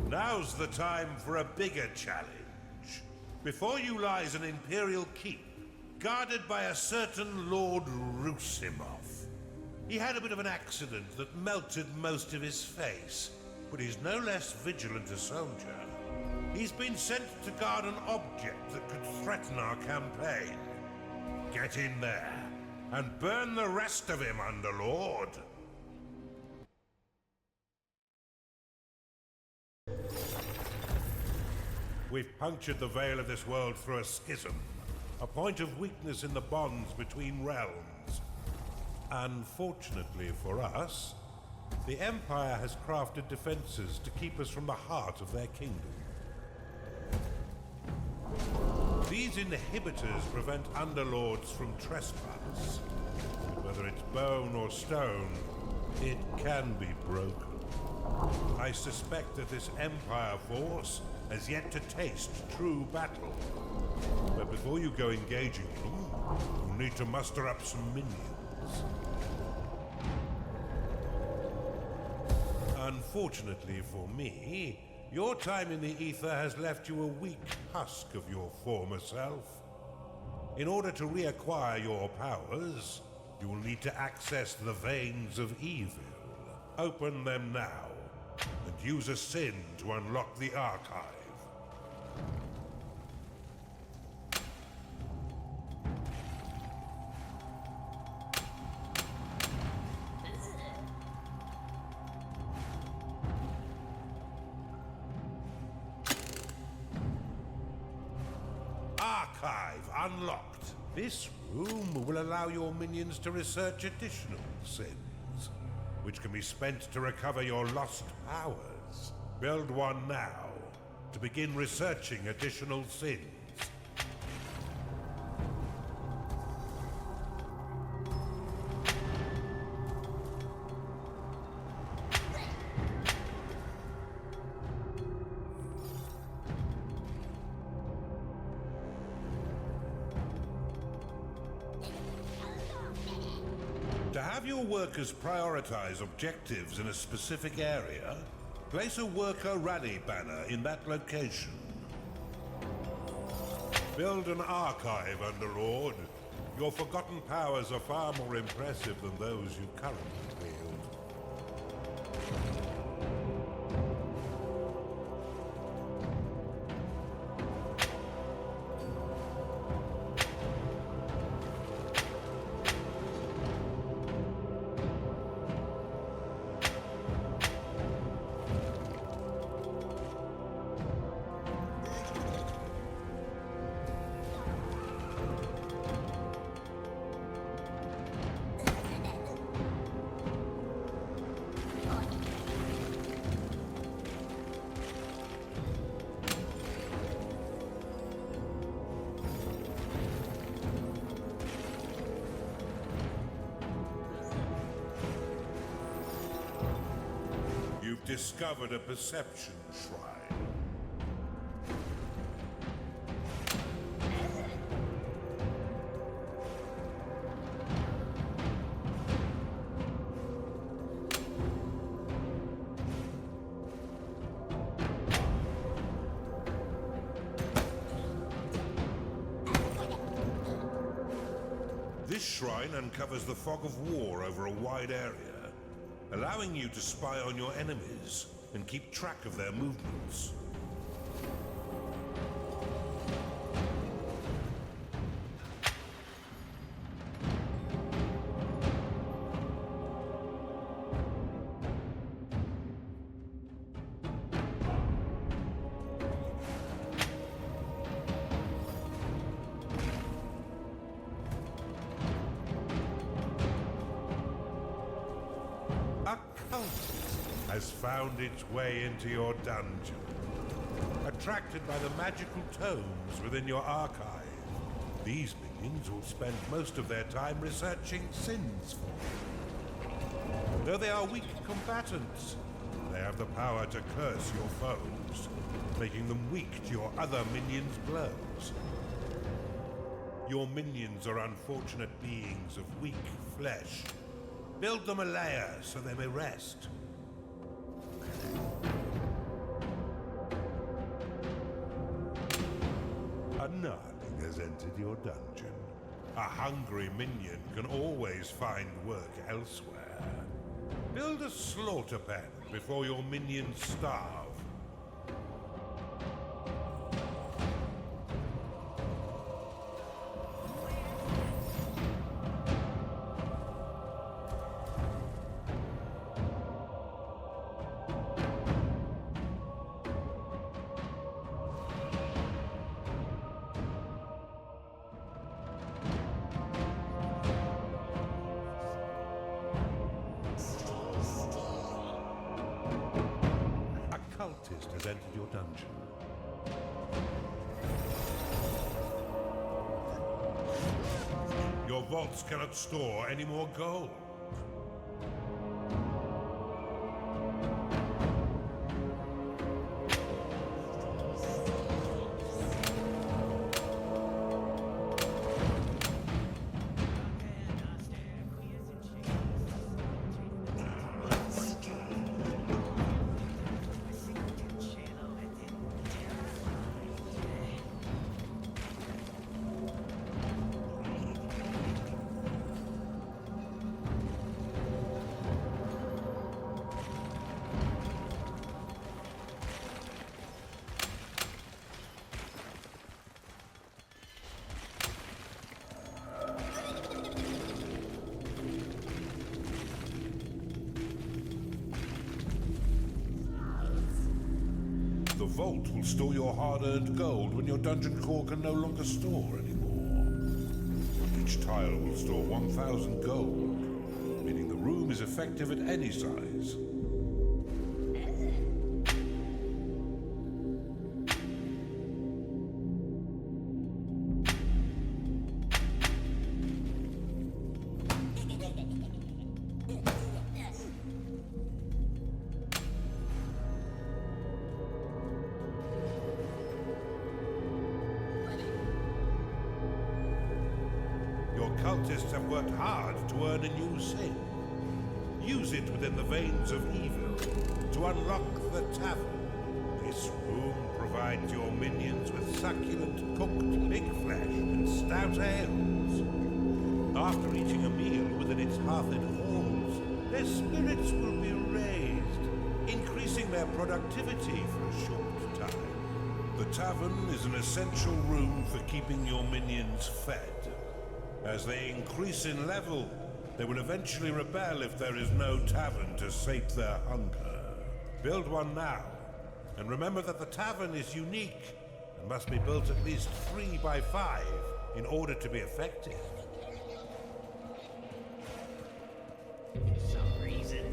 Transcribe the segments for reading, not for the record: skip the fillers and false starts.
Now's the time for a bigger challenge. Before you lies an Imperial keep, guarded by a certain Lord Rusimov. He had a bit of an accident that melted most of his face, but he's no less vigilant a soldier. He's been sent to guard an object that could threaten our campaign. Get in there, and burn the rest of him, Underlord. We've punctured the veil of this world through a schism, a point of weakness in the bonds between realms. Unfortunately for us, the Empire has crafted defenses to keep us from the heart of their kingdom. These inhibitors prevent Underlords from trespass. Whether it's bone or stone, it can be broken. I suspect that this Empire force has yet to taste true battle. But before you go engaging them, you'll need to muster up some minions. Unfortunately for me, your time in the ether has left you a weak husk of your former self. In order to reacquire your powers, you will need to access the veins of evil. Open them now, and use a sin to unlock the archive. Archive unlocked. This room will allow your minions to research additional sins, which can be spent to recover your lost powers. Build one now, to begin researching additional sins. To have your workers prioritize objectives in a specific area, place a worker rally banner in that location. Build an archive, Underlord. Your forgotten powers are far more impressive than those you currently wield. You've discovered a perception shrine. This shrine uncovers the fog of war over a wide area, allowing you to spy on your enemies and keep track of their movements. A cult has found its way into your dungeon. Attracted by the magical tomes within your archive, these minions will spend most of their time researching sins for you. Though they are weak combatants, they have the power to curse your foes, making them weak to your other minions' blows. Your minions are unfortunate beings of weak flesh. Build them a lair so they may rest. has entered your dungeon. A hungry minion can always find work elsewhere. Build a slaughter pen before your minions starve. Cultist has entered your dungeon. Your vaults cannot store any more gold. The vault will store your hard-earned gold when your dungeon core can no longer store anymore. Each tile will store 1,000 gold, meaning the room is effective at any size. Cultists have worked hard to earn a new sin. Use it within the veins of evil to unlock the tavern. This room provides your minions with succulent cooked pig flesh and stout ales. After eating a meal within its hearthed halls, their spirits will be raised, increasing their productivity for a short time. The tavern is an essential room for keeping your minions fed. As they increase in level, they will eventually rebel if there is no tavern to sate their hunger. Build one now, and remember that the tavern is unique and must be built at least 3 by 5 in order to be effective. Some reason.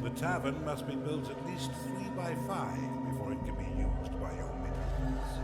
The tavern must be built at least 3 by 5 before it can be used by your minions.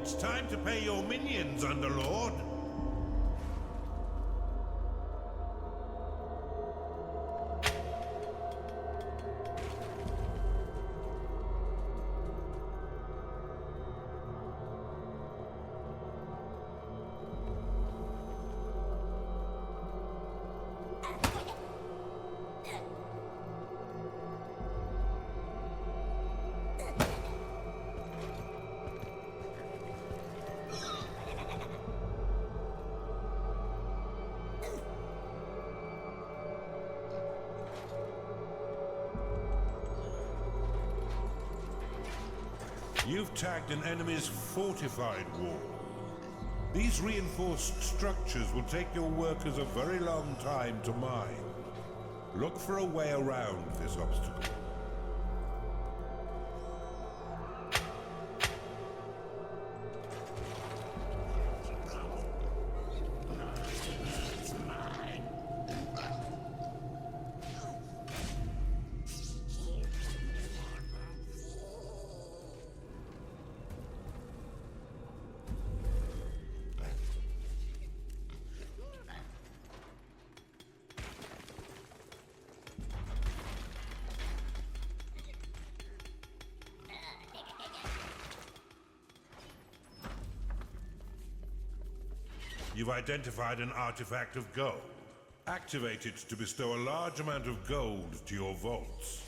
It's time to pay your minions, Underlord. You've tagged an enemy's fortified wall. These reinforced structures will take your workers a very long time to mine. Look for a way around this obstacle. You've identified an artifact of gold. Activate it to bestow a large amount of gold to your vaults.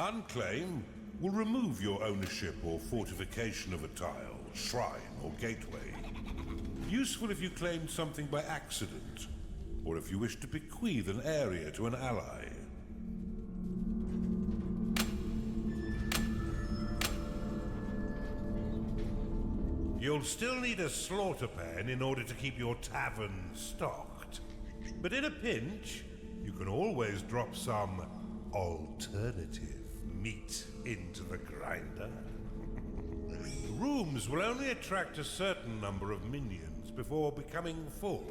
Unclaim will remove your ownership or fortification of a tile, shrine, or gateway. Useful if you claimed something by accident, or if you wish to bequeath an area to an ally. You'll still need a slaughter pen in order to keep your tavern stocked. But in a pinch, you can always drop some alternative meat into the grinder. Rooms will only attract a certain number of minions before becoming full.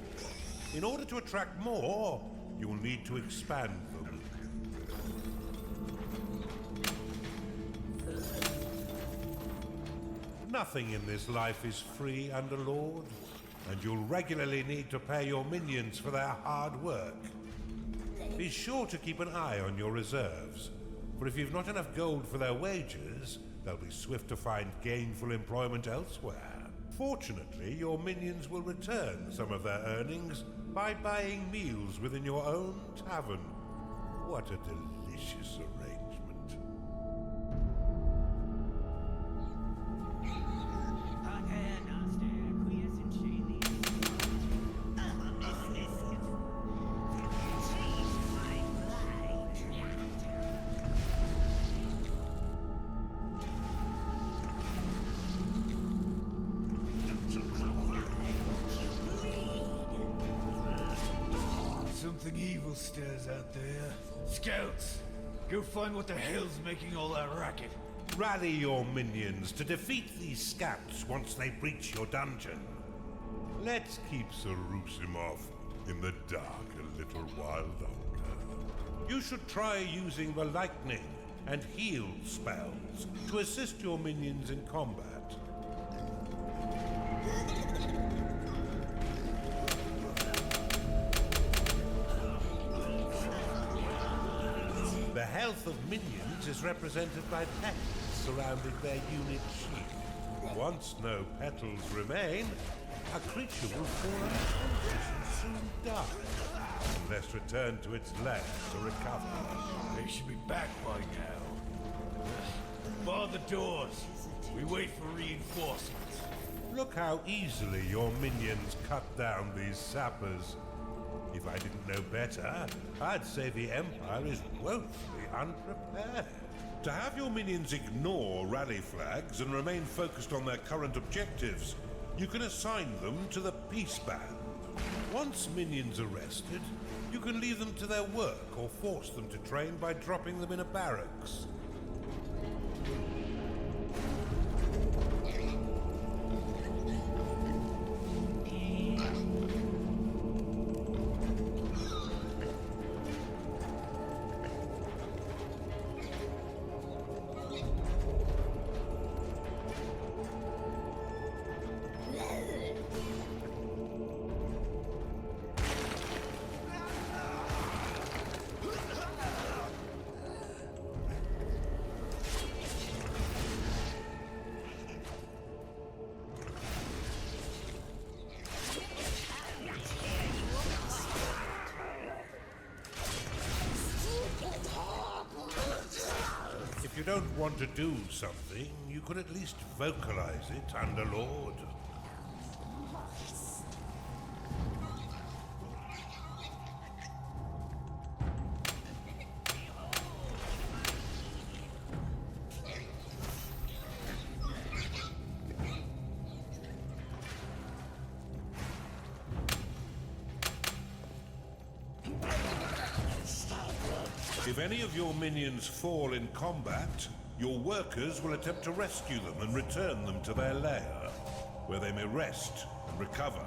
In order to attract more, you will need to expand them. Nothing in this life is free, Underlord, and you'll regularly need to pay your minions for their hard work. Be sure to keep an eye on your reserves, for if you've not enough gold for their wages, they'll be swift to find gainful employment elsewhere. Fortunately, your minions will return some of their earnings by buying meals within your own tavern. What a delicious arrangement. Something evil stirs out there. Scouts, go find what the hell's making all that racket. Rally your minions to defeat these scouts once they breach your dungeon. Let's keep Sarusimov in the dark a little while longer. You should try using the lightning and heal spells to assist your minions in combat. The health of minions is represented by petals surrounding their unit shield. Once no petals remain, a creature will fall unconscious and soon die, unless returned to its lair to recover. They should be back by now. Bar the doors. We wait for reinforcements. Look how easily your minions cut down these sappers. If I didn't know better, I'd say the Empire is woefully unprepared. To have your minions ignore rally flags and remain focused on their current objectives, you can assign them to the Peace Band. Once minions are rested, you can leave them to their work or force them to train by dropping them in a barracks. If you don't want to do something, you could at least vocalize it, Underlord. If any of your minions fall in combat, your workers will attempt to rescue them and return them to their lair, where they may rest and recover.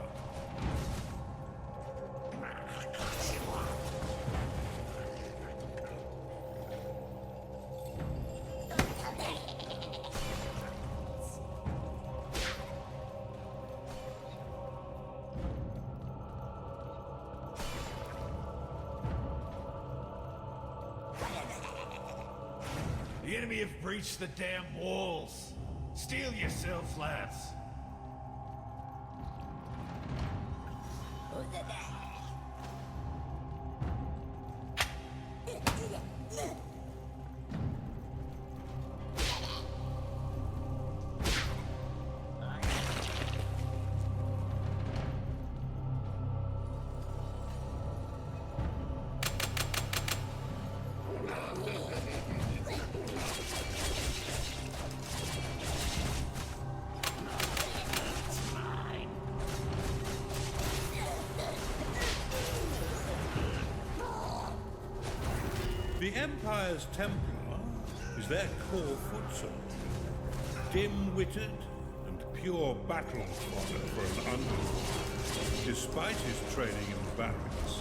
The enemy have breached the damn walls. Steel yourselves, lads. The Empire's Templar is their core foot soldier, dim-witted and pure battle fodder for an underlord, despite his training in the barracks.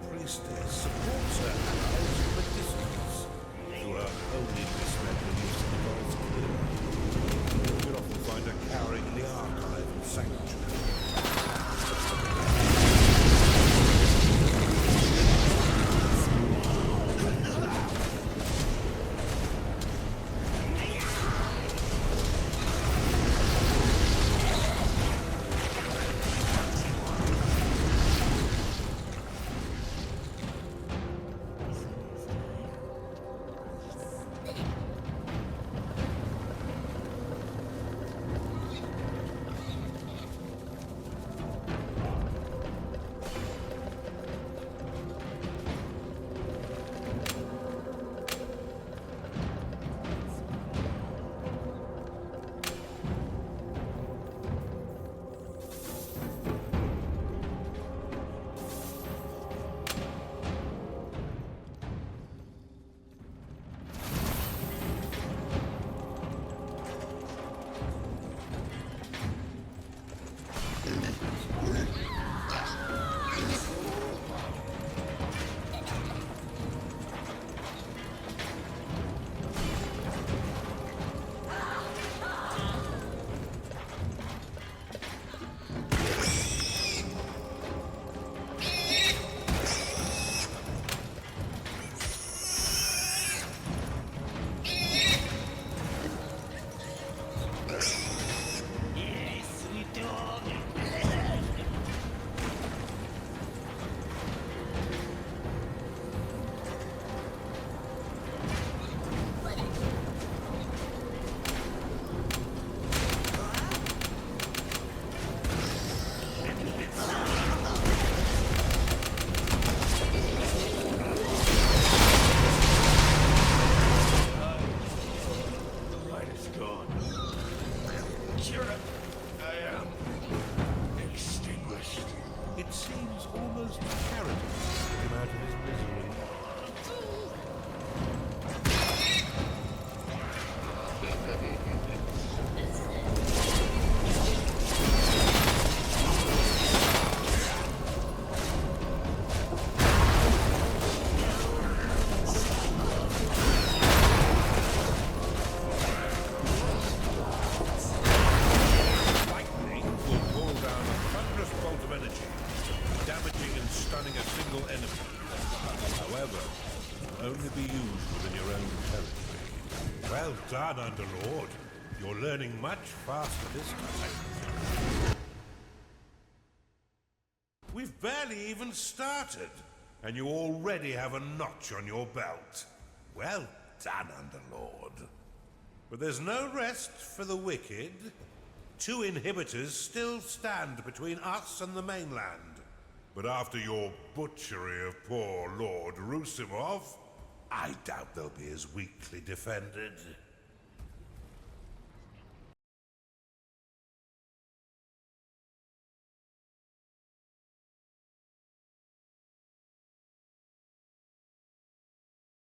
Priestess supports her allies from a distance through her holiness mechanism of clear. You'll often find her cowering in the archive and sanctuary. Cheer up. I am extinguished. It seems almost charitable to get him out of his misery. Lightning will pull down a thunderous bolt of energy, damaging and stunning a single enemy. However, it can only be used within your own territory. Well done, Underlord. You're learning much faster this time. We've barely even started, and you already have a notch on your belt. Well done, Underlord. But there's no rest for the wicked. 2 inhibitors still stand between us and the mainland. But after your butchery of poor Lord Rusimov, I doubt they'll be as weakly defended.